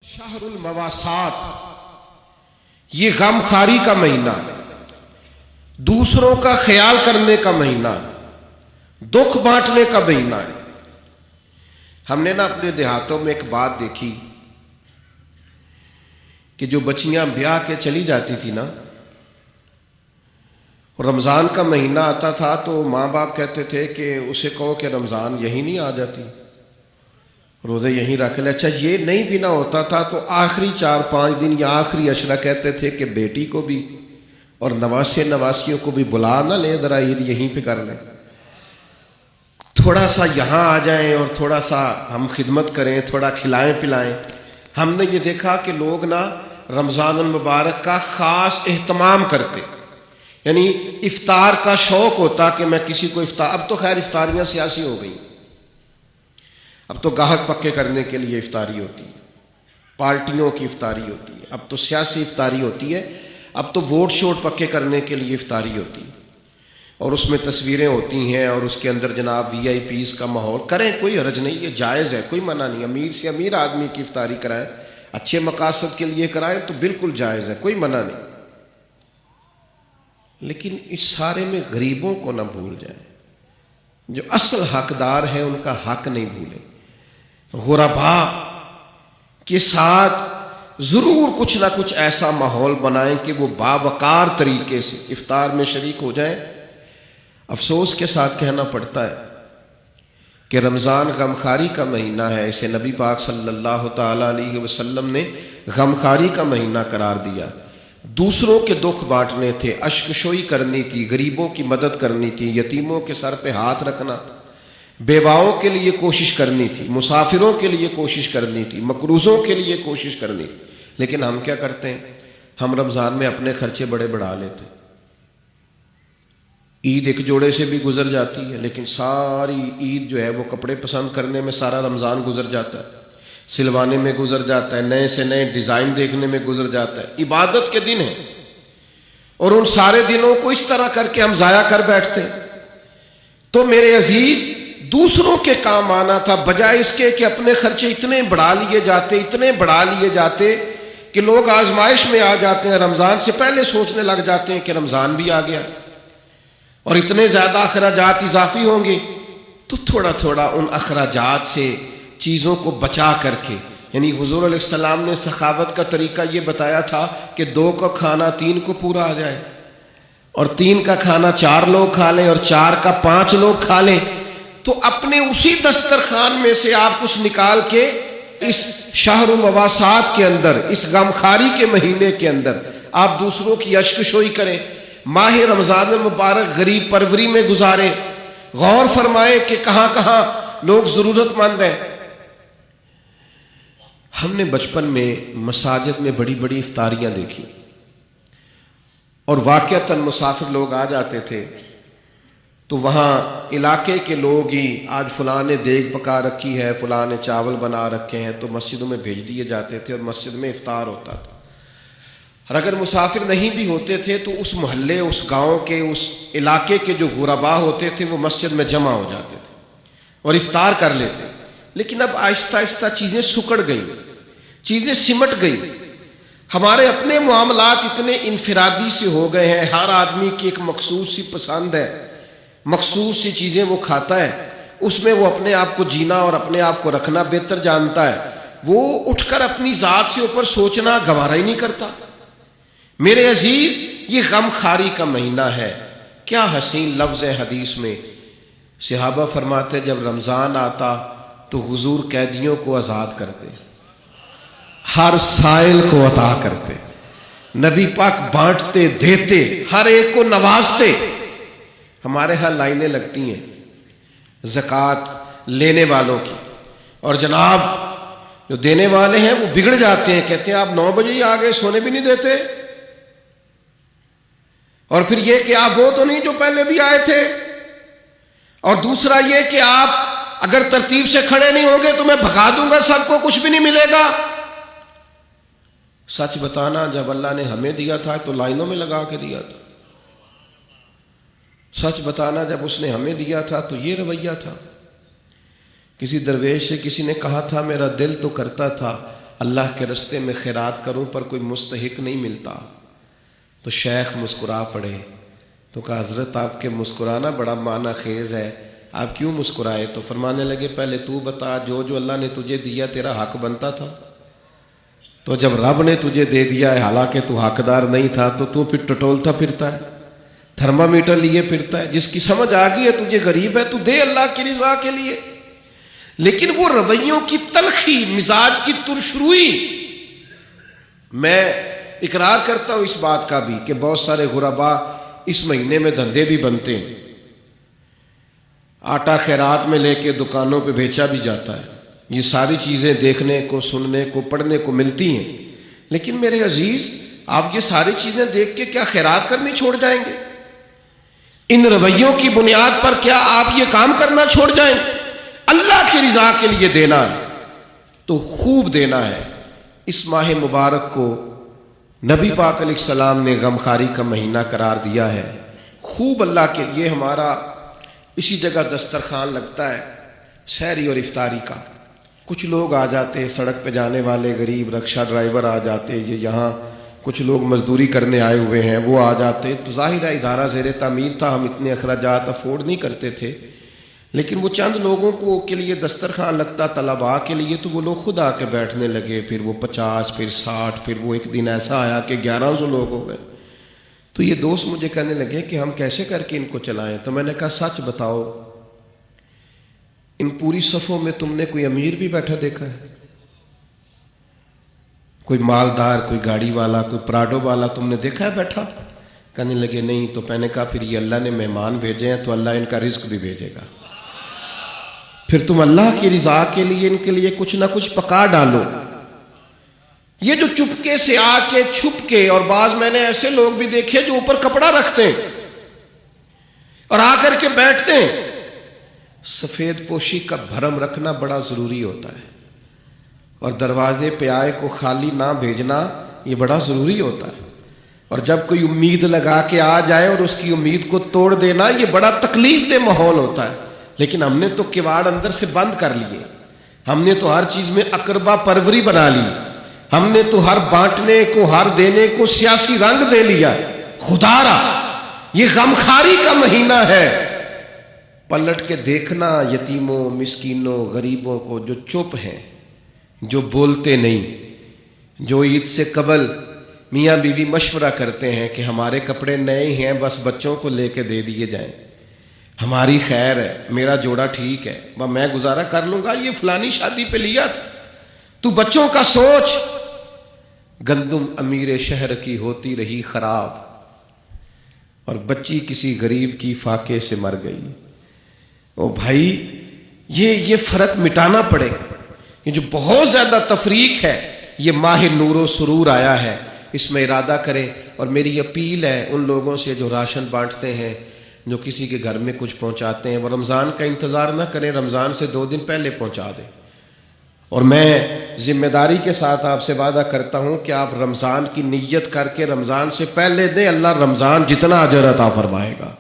شہر المواسات، یہ غم خاری کا مہینہ، دوسروں کا خیال کرنے کا مہینہ، دکھ بانٹنے کا مہینہ ہے۔ ہم نے اپنے دیہاتوں میں ایک بات دیکھی کہ جو بچیاں بیاہ کے چلی جاتی تھی رمضان کا مہینہ آتا تھا تو ماں باپ کہتے تھے کہ اسے کہو کہ رمضان یہی نہیں آ جاتی، روزے یہیں رکھ لے۔ اچھا یہ نہیں بھی نہ ہوتا تھا تو آخری 4-5 دن یا آخری عشرہ کہتے تھے کہ بیٹی کو بھی اور نواسے نواسیوں کو بھی بلا نہ لے، ذرا عید یہیں پہ کر لیں، تھوڑا سا یہاں آ جائیں اور تھوڑا سا ہم خدمت کریں، تھوڑا کھلائیں پلائیں۔ ہم نے یہ دیکھا کہ لوگ رمضان المبارک کا خاص اہتمام کرتے، یعنی افطار کا شوق ہوتا کہ میں کسی کو افطار۔ اب تو خیر افطاریاں سیاسی ہو گئی، اب تو گاہک پکے کرنے کے لیے افطاری ہوتی ہے، پارٹیوں کی افطاری ہوتی ہے، اب تو سیاسی افطاری ہوتی ہے، اب تو ووٹ شوٹ پکے کرنے کے لیے افطاری ہوتی ہے، اور اس میں تصویریں ہوتی ہیں اور اس کے اندر جناب VIP کا ماحول۔ کریں، کوئی حرج نہیں، یہ جائز ہے، کوئی منع نہیں۔ امیر سے امیر آدمی کی افطاری کرائیں، اچھے مقاصد کے لیے کرائیں تو بالکل جائز ہے، کوئی منع نہیں، لیکن اس سارے میں غریبوں کو نہ بھول جائیں، جو اصل حقدار ہیں ان کا حق نہیں بھولیں۔ غرباء کے ساتھ ضرور کچھ نہ کچھ ایسا ماحول بنائیں کہ وہ باوقار طریقے سے افطار میں شریک ہو جائیں۔ افسوس کے ساتھ کہنا پڑتا ہے کہ رمضان غمخواری کا مہینہ ہے، اسے نبی پاک صلی اللہ تعالی علیہ وسلم نے غمخواری کا مہینہ قرار دیا۔ دوسروں کے دکھ بانٹنے تھے، اشک شوئی کرنی تھی، غریبوں کی مدد کرنی تھی، یتیموں کے سر پہ ہاتھ رکھنا، بیواؤں کے لیے کوشش کرنی تھی، مسافروں کے لیے کوشش کرنی تھی، مقروضوں کے لیے کوشش کرنی تھی۔ لیکن ہم کیا کرتے ہیں؟ ہم رمضان میں اپنے خرچے بڑے بڑھا لیتے ہیں۔ عید ایک جوڑے سے بھی گزر جاتی ہے، لیکن ساری عید جو ہے وہ کپڑے پسند کرنے میں سارا رمضان گزر جاتا ہے، سلوانے میں گزر جاتا ہے، نئے سے نئے ڈیزائن دیکھنے میں گزر جاتا ہے۔ عبادت کے دن ہیں اور ان سارے دنوں کو اس طرح کر کے ہم ضائع کر بیٹھتے ہیں۔ تو میرے عزیز، دوسروں کے کام آنا تھا، بجائے اس کے کہ اپنے خرچے اتنے بڑھا لیے جاتے کہ لوگ آزمائش میں آ جاتے ہیں، رمضان سے پہلے سوچنے لگ جاتے ہیں کہ رمضان بھی آ گیا اور اتنے زیادہ اخراجات اضافی ہوں گے، تو تھوڑا تھوڑا ان اخراجات سے چیزوں کو بچا کر کے، یعنی حضور علیہ السلام نے سخاوت کا طریقہ یہ بتایا تھا کہ 2 کا کھانا 3 کو پورا آ جائے، اور 3 کا کھانا 4 لوگ کھا لیں، اور 4 کا 5 لوگ کھا لیں۔ تو اپنے اسی دسترخوان میں سے آپ کچھ نکال کے اس شہر المواسات کے اندر، اس غمخواری کے مہینے کے اندر آپ دوسروں کی اشک شوئی کریں، ماہ رمضان المبارک غریب پروری میں گزاریں، غور فرمائیں کہ کہاں کہاں لوگ ضرورت مند ہیں۔ ہم نے بچپن میں مساجد میں بڑی بڑی افطاریاں دیکھی، اور واقعتاً مسافر لوگ آ جاتے تھے تو وہاں علاقے کے لوگ ہی، آج فلاں نے دیگ پکا رکھی ہے، فلاں نے چاول بنا رکھے ہیں، تو مسجدوں میں بھیج دیے جاتے تھے اور مسجد میں افطار ہوتا تھا۔ اور اگر مسافر نہیں بھی ہوتے تھے تو اس محلے، اس گاؤں کے، اس علاقے کے جو غرباء ہوتے تھے وہ مسجد میں جمع ہو جاتے تھے اور افطار کر لیتے۔ لیکن اب آہستہ آہستہ چیزیں سکڑ گئیں، چیزیں سمٹ گئیں، ہمارے اپنے معاملات اتنے انفرادی سے ہو گئے ہیں، ہر آدمی کی ایک مخصوص سی پسند ہے، مخصوص سی چیزیں وہ کھاتا ہے، اس میں وہ اپنے آپ کو جینا اور اپنے آپ کو رکھنا بہتر جانتا ہے، وہ اٹھ کر اپنی ذات سے اوپر سوچنا گوارا ہی نہیں کرتا۔ میرے عزیز، یہ غمخواری کا مہینہ ہے۔ کیا حسین لفظ ہے حدیث میں، صحابہ فرماتے جب رمضان آتا تو حضور قیدیوں کو آزاد کرتے، ہر سائل کو عطا کرتے، نبی پاک بانٹتے، دیتے، ہر ایک کو نوازتے۔ ہمارے ہاں لائنیں لگتی ہیں زکوٰۃ لینے والوں کی، اور جناب جو دینے والے ہیں وہ بگڑ جاتے ہیں، کہتے ہیں آپ 9 بجے ہی آ گئے، سونے بھی نہیں دیتے، اور پھر یہ کہ آپ وہ تو نہیں جو پہلے بھی آئے تھے، اور دوسرا یہ کہ آپ اگر ترتیب سے کھڑے نہیں ہوں گے تو میں بھگا دوں گا سب کو، کچھ بھی نہیں ملے گا۔ سچ بتانا، جب اللہ نے ہمیں دیا تھا تو لائنوں میں لگا کے دیا تھا، سچ بتانا جب اس نے ہمیں دیا تھا تو یہ رویہ تھا۔ کسی درویش سے کسی نے کہا تھا میرا دل تو کرتا تھا اللہ کے راستے میں خیرات کروں پر کوئی مستحق نہیں ملتا۔ تو شیخ مسکرا پڑے، تو کہا حضرت آپ کے مسکرانا بڑا معنی خیز ہے، آپ کیوں مسکرائے؟ تو فرمانے لگے پہلے تو بتا، جو جو اللہ نے تجھے دیا تیرا حق بنتا تھا؟ تو جب رب نے تجھے دے دیا ہے حالانکہ تو حقدار نہیں تھا تو پھر ٹٹولتا پھرتا ہے، تھرمامیٹر لیے پھرتا ہے؟ جس کی سمجھ آ گئی ہے تجھے غریب ہے تو دے اللہ کی رضا کے لیے۔ لیکن وہ رویوں کی تلخی، مزاج کی ترشروئی، میں اقرار کرتا ہوں اس بات کا بھی کہ بہت سارے غربا اس مہینے میں دھندے بھی بنتے ہیں، آٹا خیرات میں لے کے دکانوں پہ بیچا بھی جاتا ہے، یہ ساری چیزیں دیکھنے کو، سننے کو، پڑھنے کو ملتی ہیں۔ لیکن میرے عزیز، آپ یہ ساری چیزیں دیکھ کے کیا خیرات کرنی چھوڑ جائیں گے؟ ان رویوں کی بنیاد پر کیا آپ یہ کام کرنا چھوڑ جائیں گے؟ اللہ کی رضا کے لیے دینا ہے تو خوب دینا ہے۔ اس ماہ مبارک کو نبی پاک علیہ السلام نے غمخواری کا مہینہ قرار دیا ہے، خوب اللہ کے لیے۔ ہمارا اسی جگہ دسترخوان لگتا ہے سحری اور افطاری کا، کچھ لوگ آ جاتے، سڑک پہ جانے والے غریب رکشہ ڈرائیور آ جاتے، یہ یہاں کچھ لوگ مزدوری کرنے آئے ہوئے ہیں وہ آ جاتے، تو ظاہر ہے ادارہ زیر تعمیر تھا، ہم اتنے اخراجات افورڈ نہیں کرتے تھے، لیکن وہ چند لوگوں کو کے لیے دسترخوان لگتا طلباء کے لیے، تو وہ لوگ خود آ کے بیٹھنے لگے، پھر وہ 50، پھر 60، پھر وہ ایک دن ایسا آیا کہ 1100 لوگ ہو گئے۔ تو یہ دوست مجھے کہنے لگے کہ ہم کیسے کر کے ان کو چلائیں؟ تو میں نے کہا سچ بتاؤ، ان پوری صفوں میں تم نے کوئی امیر بھی بیٹھا دیکھا ہے؟ کوئی مالدار، کوئی گاڑی والا، کوئی پراڈو والا تم نے دیکھا ہے بیٹھا؟ کہنے لگے نہیں۔ تو میں نے کہا پھر یہ اللہ نے مہمان بھیجے ہیں تو اللہ ان کا رزق بھی بھیجے گا، پھر تم اللہ کی رضا کے لیے ان کے لیے کچھ نہ کچھ پکا ڈالو۔ یہ جو چپکے سے آ کے چھپ کے، اور بعض میں نے ایسے لوگ بھی دیکھے جو اوپر کپڑا رکھتے ہیں اور آ کر کے بیٹھتے ہیں، سفید پوشی کا بھرم رکھنا بڑا ضروری ہوتا ہے، اور دروازے پہ آئے کو خالی نہ بھیجنا یہ بڑا ضروری ہوتا ہے، اور جب کوئی امید لگا کے آ جائے اور اس کی امید کو توڑ دینا یہ بڑا تکلیف دہ ماحول ہوتا ہے۔ لیکن ہم نے تو کواڑ اندر سے بند کر لیے، ہم نے تو ہر چیز میں اقربا پروری بنا لی، ہم نے تو ہر بانٹنے کو، ہر دینے کو سیاسی رنگ دے لیا۔ خدا را یہ غمخواری کا مہینہ ہے، پلٹ کے دیکھنا یتیموں، مسکینوں، غریبوں کو جو چپ ہیں، جو بولتے نہیں، جو عید سے قبل میاں بیوی مشورہ کرتے ہیں کہ ہمارے کپڑے نئے ہیں بس بچوں کو لے کے دے دیے جائیں، ہماری خیر ہے، میرا جوڑا ٹھیک ہے، میں گزارا کر لوں گا، یہ فلانی شادی پہ لیا تھا، تو بچوں کا سوچ۔ گندم امیر شہر کی ہوتی رہی خراب، اور بچی کسی غریب کی فاقے سے مر گئی۔ او بھائی، یہ فرق مٹانا پڑے گا۔ یہ جو بہت زیادہ تفریق ہے، یہ ماہ نور و سرور آیا ہے، اس میں ارادہ کریں۔ اور میری اپیل ہے ان لوگوں سے جو راشن بانٹتے ہیں، جو کسی کے گھر میں کچھ پہنچاتے ہیں، وہ رمضان کا انتظار نہ کریں، رمضان سے 2 دن پہلے پہنچا دیں۔ اور میں ذمہ داری کے ساتھ آپ سے وعدہ کرتا ہوں کہ آپ رمضان کی نیت کر کے رمضان سے پہلے دیں، اللہ رمضان جتنا اجر عطا فرمائے گا۔